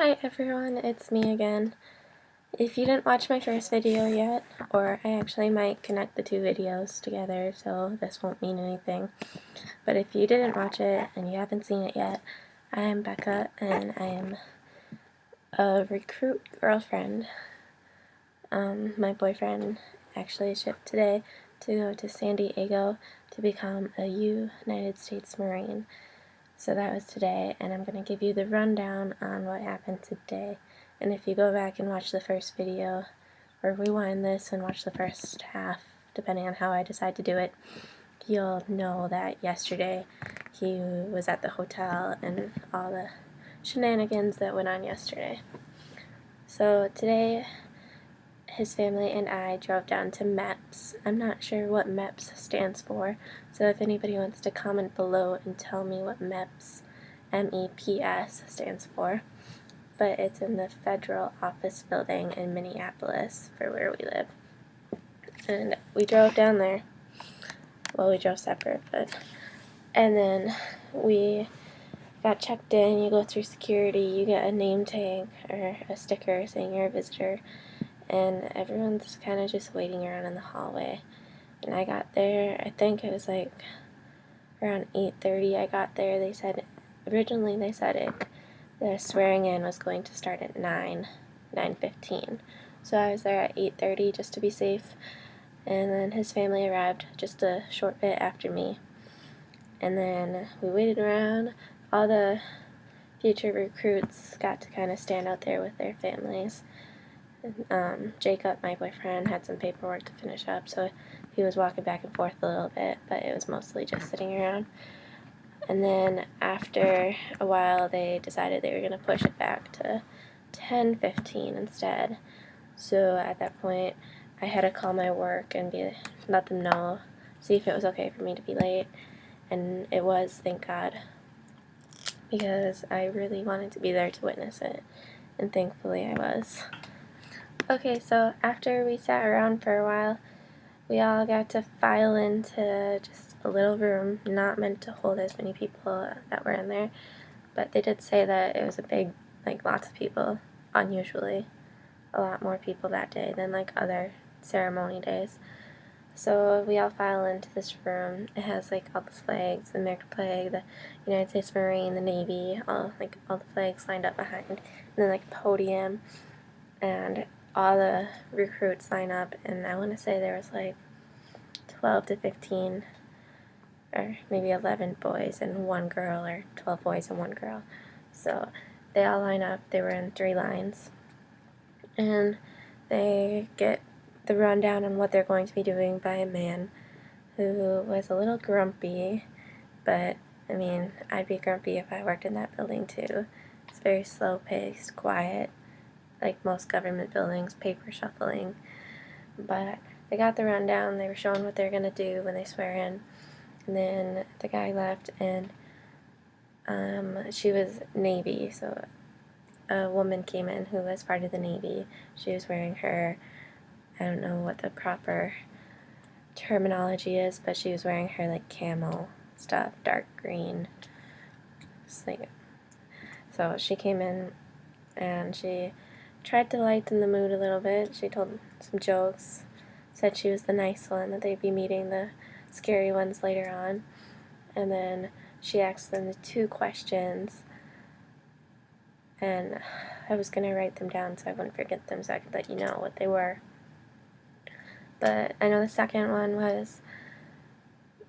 Hi everyone, it's me again. If you didn't watch my first video yet, or I actually might connect the two videos together so this won't mean anything, but if you didn't watch it and you haven't seen it yet, I am Becca and I am a recruit girlfriend. My boyfriend actually shipped today to go to San Diego to become a United States Marine. So that was today, and I'm going to give you the rundown on what happened today. And if you go back and watch the first video, or rewind this and watch the first half, depending on how I decide to do it, you'll know that yesterday he was at the hotel and all the shenanigans that went on yesterday. So today, his family and I drove down to MEPS. I'm not sure what MEPS stands for, so if anybody wants to comment below and tell me what MEPS, M-E-P-S, stands for, but it's in the federal office building in Minneapolis for where we live. And we drove down there. Well, we drove separate, and then we got checked in. You go through security, you get a name tag or a sticker saying you're a visitor, and everyone's kind of just waiting around in the hallway. And I got there, I think it was like around 8:30 I got there. Originally they said the swearing in was going to start at 9:15. So I was there at 8:30 just to be safe, and then his family arrived just a short bit after me. And then we waited around. All the future recruits got to kind of stand out there with their families. Jacob, my boyfriend, had some paperwork to finish up, so he was walking back and forth a little bit, but it was mostly just sitting around. And then after a while, they decided they were going to push it back to 10:15 instead. So at that point, I had to call my work and let them know, see if it was okay for me to be late. And it was, thank God, because I really wanted to be there to witness it, and thankfully I was. Okay, so after we sat around for a while, we all got to file into just a little room, not meant to hold as many people that were in there, but they did say that it was a big, lots of people, unusually, a lot more people that day than other ceremony days. So we all file into this room. It has all the flags, the American flag, the United States Marine, the Navy, all the flags lined up behind, and then a podium, and all the recruits line up, and I want to say there was 12 to 15, or maybe 11 boys and one girl, or 12 boys and one girl. So they all line up. They were in 3 lines, and they get the rundown on what they're going to be doing by a man who was a little grumpy, but I mean, I'd be grumpy if I worked in that building too. It's very slow-paced, quiet, like most government buildings, paper shuffling. But they got the rundown. They were showing what they're going to do when they swear in. And then the guy left, and she was Navy, so a woman came in who was part of the Navy. She was wearing her, I don't know what the proper terminology is, but she was wearing her camo stuff, dark green. So she came in and she tried to lighten the mood a little bit. She told some jokes, said she was the nice one, that they'd be meeting the scary ones later on. And then she asked them the 2 questions, and I was going to write them down so I wouldn't forget them, so I could let you know what they were. But I know the second one was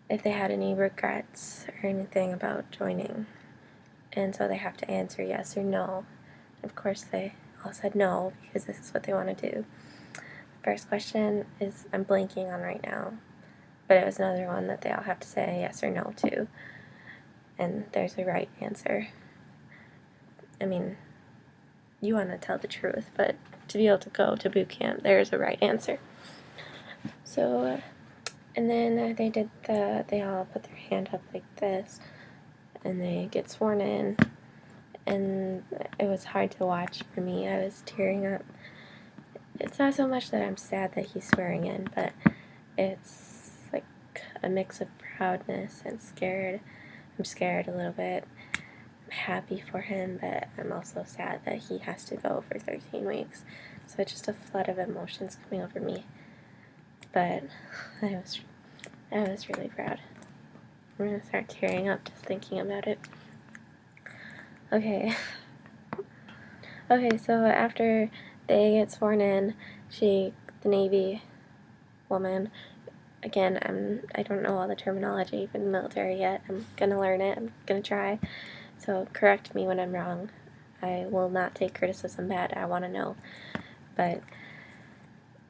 if they had any regrets or anything about joining. And so they have to answer yes or no. Of course, they all said no, because this is what they want to do. The first question is, I'm blanking on right now, but it was another one that they all have to say yes or no to. And there's a right answer. I mean, you want to tell the truth, but to be able to go to boot camp, there's a right answer. So, and then they all put their hand up like this, and they get sworn in, and it was hard to watch for me. I was tearing up. It's not so much that I'm sad that he's swearing in, but it's a mix of proudness and scared. I'm scared a little bit. I'm happy for him, but I'm also sad that he has to go for 13 weeks. So it's just a flood of emotions coming over me. But I was really proud. I'm gonna start tearing up just thinking about it. Okay. Okay, so after they get sworn in, the Navy woman, again, I don't know all the terminology for the military yet. I'm gonna learn it. I'm gonna try. So correct me when I'm wrong. I will not take criticism bad. I want to know. But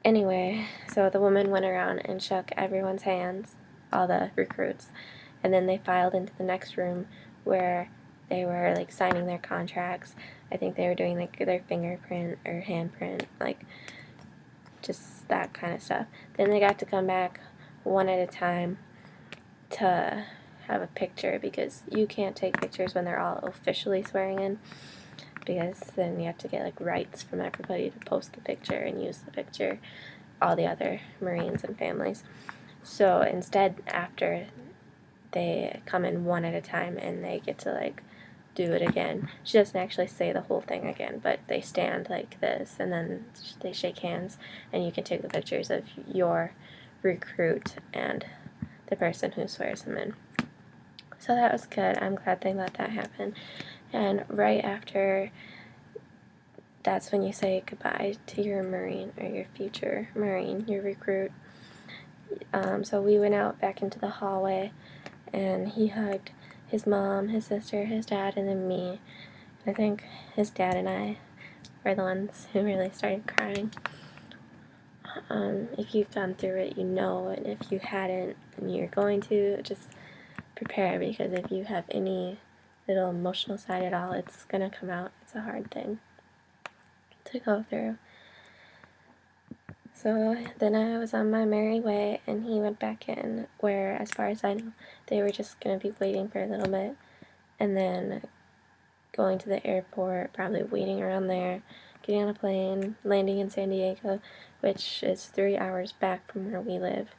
anyway, so the woman went around and shook everyone's hands, all the recruits, and then they filed into the next room where they were like signing their contracts. I think they were doing like their fingerprint or handprint, like just that kind of stuff. Then they got to come back one at a time to have a picture, because you can't take pictures when they're all officially swearing in, because then you have to get like rights from everybody to post the picture and use the picture, all the other Marines and families. So instead, after they come in one at a time and they get to like do it again, she doesn't actually say the whole thing again, but they stand like this and then they shake hands, and you can take the pictures of your recruit and the person who swears him in. So that was good. I'm glad they let that happen. And right after, that's when you say goodbye to your Marine, or your future Marine, your recruit. So we went out back into the hallway, and he hugged his mom, his sister, his dad, and then me. I think his dad and I were the ones who really started crying. If you've gone through it, you know, and if you hadn't and you're going to, just prepare, because if you have any little emotional side at all, it's gonna come out. It's a hard thing to go through. So then I was on my merry way, and he went back in, where, as far as I know, they were just gonna be waiting for a little bit, and then going to the airport, probably waiting around there, getting on a plane, landing in San Diego, which is 3 hours back from where we live.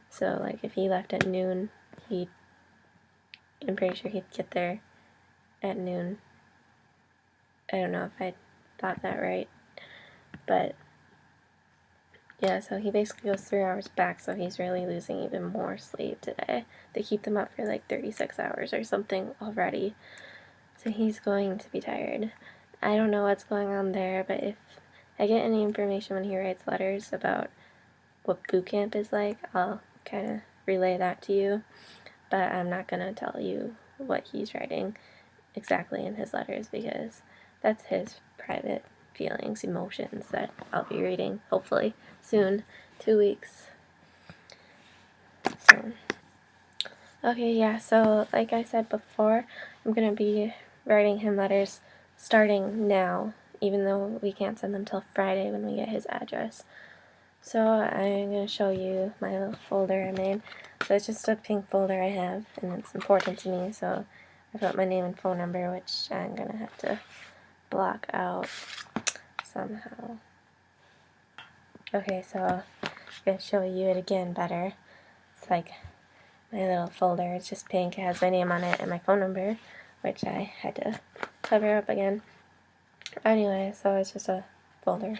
So like if he left at noon, I'm pretty sure he'd get there at noon. I don't know if I thought that right, but yeah, so he basically goes 3 hours back, so he's really losing even more sleep today. They keep them up for like 36 hours or something already, so he's going to be tired. I don't know what's going on there, but if I get any information when he writes letters about what boot camp is like, I'll kind of relay that to you, but I'm not going to tell you what he's writing exactly in his letters, because that's his private feelings, emotions that I'll be reading, hopefully, soon. 2 weeks. So, okay, yeah, so like I said before, I'm going to be writing him letters starting now, even though we can't send them till Friday when we get his address. So I'm going to show you my little folder I made. So it's just a pink folder I have, and it's important to me, so I put my name and phone number, which I'm going to have to block out somehow. Okay, so I'm going to show you it again better. It's like my little folder. It's just pink. It has my name on it and my phone number, which I had to cover up again. Anyway, so it's just a folder.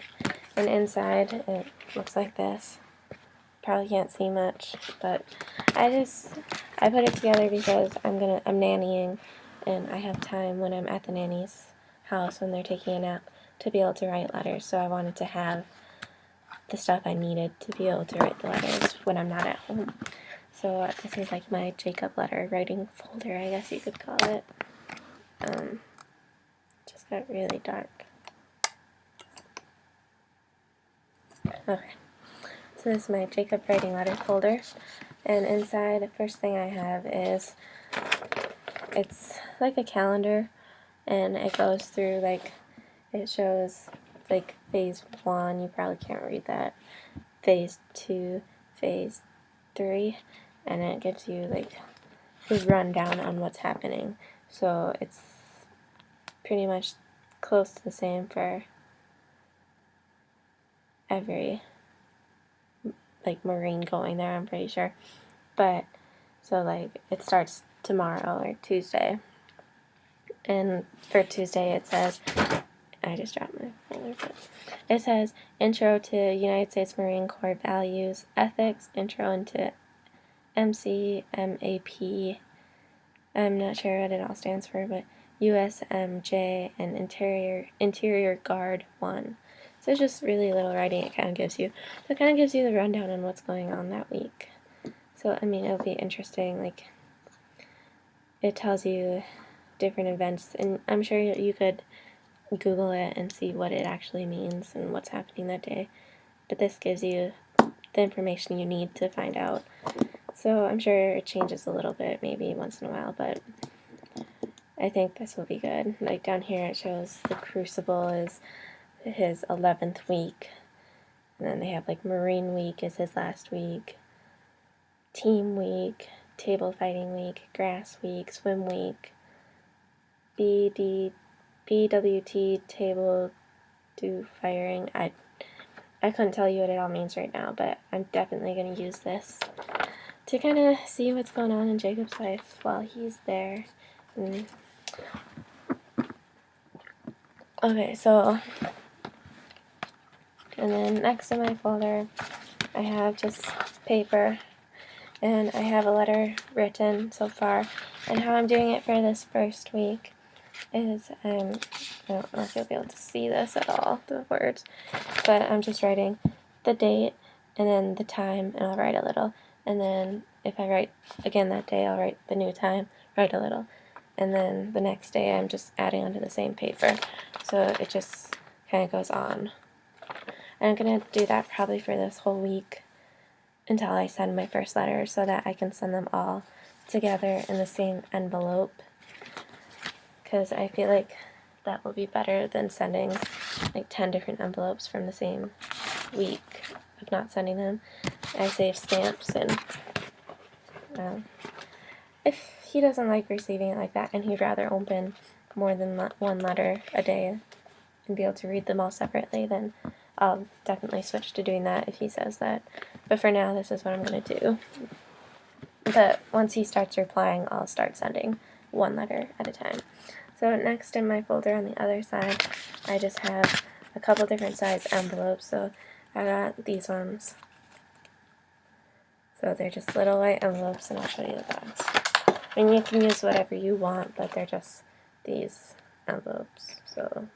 And inside, it looks like this. Probably can't see much, but I put it together because I'm nannying, and I have time when I'm at the nanny's house when they're taking a nap to be able to write letters, so I wanted to have the stuff I needed to be able to write the letters when I'm not at home. So this is like my Jacob letter writing folder, I guess you could call it. Just got really dark. Okay. So this is my Jacob writing letter folder, and inside, the first thing I have is, it's like a calendar, and it goes through, like, it shows, like, phase 1, you probably can't read that, phase 2, phase 3, and it gives you, like, a rundown on what's happening. So it's pretty much close to the same for every, like, Marine going there, I'm pretty sure. But, so, like, it starts tomorrow or Tuesday, And for Tuesday it says, I just dropped my folder, but it says Intro to United States Marine Corps Values, Ethics, Intro into MCMAP, I'm not sure what it all stands for, but USMJ and Interior Guard 1. So it's just really little writing it kind of gives you. So it kind of gives you the rundown on what's going on that week. So, I mean, it'll be interesting. Like, it tells you different events, and I'm sure you could Google it and see what it actually means and what's happening that day. But this gives you the information you need to find out. So I'm sure it changes a little bit, maybe once in a while, but I think this will be good. Like down here it shows the Crucible is his 11th week, and then they have like Marine Week is his last week, Team Week, Table Fighting Week, Grass Week, Swim Week, BWT Table Do Firing. I couldn't tell you what it all means right now, but I'm definitely going to use this to kind of see what's going on in Jacob's life while he's there. Okay, so, and then next in my folder, I have just paper, and I have a letter written so far, and how I'm doing it for this first week is, I don't know if you'll be able to see this at all, the words, but I'm just writing the date, and then the time, and I'll write a little, and then if I write again that day, I'll write the new time, write a little, and then the next day I'm just adding onto the same paper, so it just kind of goes on. And I'm going to do that probably for this whole week until I send my first letter so that I can send them all together in the same envelope, because I feel like that will be better than sending like 10 different envelopes from the same week of not sending them. I save stamps, and if he doesn't like receiving it like that and he'd rather open more than one letter a day and be able to read them all separately, then I'll definitely switch to doing that if he says that. But for now, this is what I'm going to do. But once he starts replying, I'll start sending one letter at a time. So next in my folder on the other side, I just have a couple different size envelopes. So I got these ones. So they're just little white envelopes, and I'll show you the box. I mean, you can use whatever you want, but they're just these envelopes. So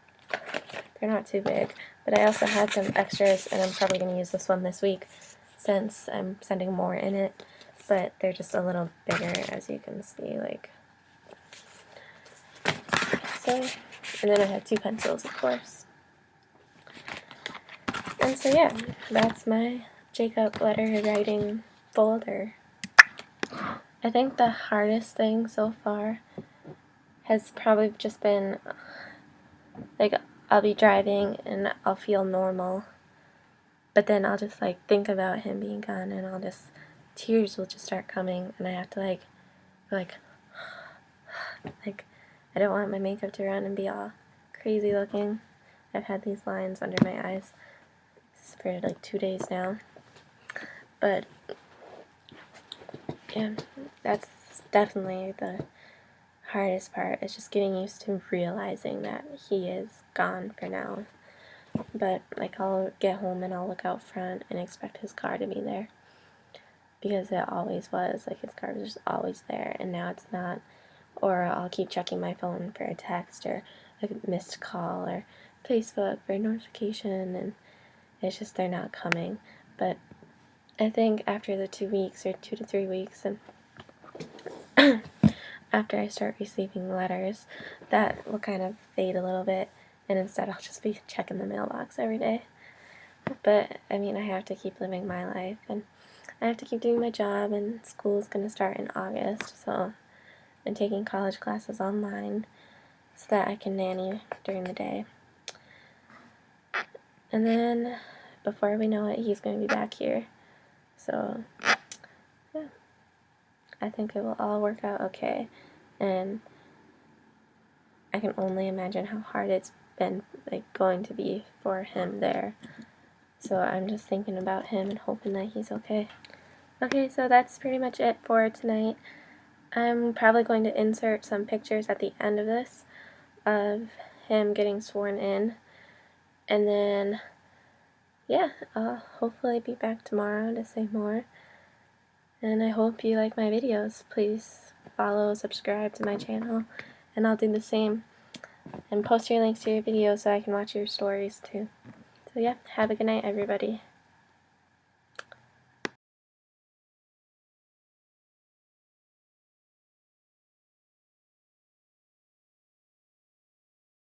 they're not too big. But I also had some extras, and I'm probably going to use this one this week since I'm sending more in it. But they're just a little bigger, as you can see, like so. And then I have 2 pencils, of course. And so yeah, that's my Jacob letter writing folder. I think the hardest thing so far has probably just been, like, I'll be driving and I'll feel normal, but then I'll just like think about him being gone, and tears will just start coming, and I have to like I don't want my makeup to run and be all crazy looking. I've had these lines under my eyes for like 2 days now, but yeah, that's definitely the hardest part, is just getting used to realizing that he is gone for now. But like, I'll get home and I'll look out front and expect his car to be there, because it always was. Like, his car was just always there, and now it's not. Or I'll keep checking my phone for a text or a missed call or Facebook for a notification, and it's just they're not coming. But I think after the 2 weeks or 2 to 3 weeks, and after I start receiving letters, that will kind of fade a little bit, and instead I'll just be checking the mailbox every day. But I mean, I have to keep living my life, and I have to keep doing my job, and school's going to start in August, so I'm taking college classes online so that I can nanny during the day. And then before we know it, he's going to be back here. So yeah, I think it will all work out okay. And I can only imagine how hard it's been going to be for him there. So I'm just thinking about him and hoping that he's okay. Okay, so that's pretty much it for tonight. I'm probably going to insert some pictures at the end of this of him getting sworn in. And then, yeah, I'll hopefully be back tomorrow to say more. And I hope you like my videos. Please follow, subscribe to my channel, and I'll do the same. And post your links to your videos so I can watch your stories too. So yeah, have a good night, everybody.